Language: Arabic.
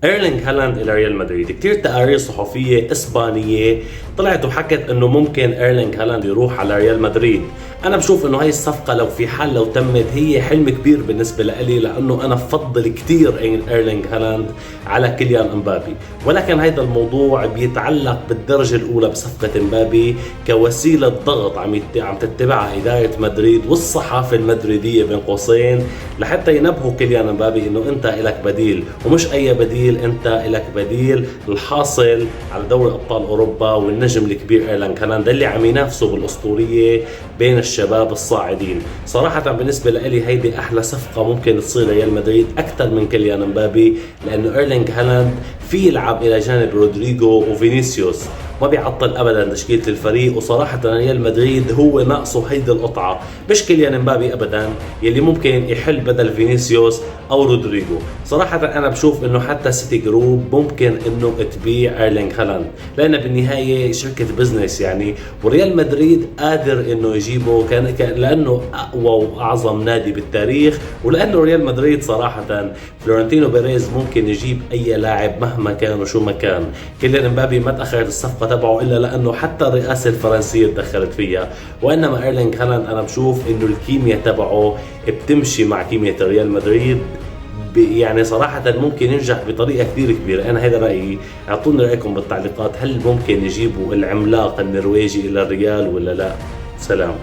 ايرلينغ هالاند الى ريال مدريد. كتير تقارير صحفيه اسبانيه طلعت وحكت انه ممكن ايرلينغ هالاند يروح على ريال مدريد. انا بشوف انه هاي الصفقه لو في حال لو تمت هي حلم كبير بالنسبه لي، لانه انا بفضل كتير ايرلينغ هالاند على كيليان امبابي، ولكن هذا الموضوع بيتعلق بالدرجه الاولى بصفقه امبابي كوسيله ضغط عم تتبعها اداره مدريد والصحافه المدريديه بين قوسين لحتى ينبهوا كيليان امبابي انه انت لك بديل، ومش اي بديل، انت لك بديل الحاصل على دوري ابطال اوروبا والنجم الكبير ايرلينغ هالاند اللي عم ينافسه بالاسطوريه بين الشباب الصاعدين. صراحه بالنسبه لي هيدي احلى صفقه ممكن تصير ريال مدريد اكثر من كيليان امبابي، لانه ايرلينغ هالاند في يلعب الى جانب رودريغو وفينيسيوس، ما بيعطل ابدا تشكيله الفريق. وصراحه ريال مدريد هو ناقصه هيدي القطعه، مش كيليان امبابي ابدا يلي ممكن يحل بدل فينيسيوس او رودريغو. صراحه انا بشوف انه حتى سيتي جروب ممكن انه تبيع ايرلينغ هالاند، لانه بالنهايه شركه بزنس يعني، وريال مدريد قادر انه يجيبه لانه اقوى واعظم نادي بالتاريخ، ولانه ريال مدريد صراحه فلورنتينو بيريز ممكن يجيب اي لاعب مهما كان وشو ما كان. كيليان امبابي ما تاخرت الصفقه تبعه الا لانه حتى الرئاسه الفرنسيه تدخلت فيها، وانما ايرلينغ هالاند انا بشوف انه الكيمياء تبعه بتمشي مع كيمياء ريال مدريد، يعني صراحة ممكن ينجح بطريقة كثير كبيرة. أنا هذا رأيي، اعطونا رأيكم بالتعليقات، هل ممكن يجيبوا العملاق النرويجي إلى الريال ولا لا؟ سلام.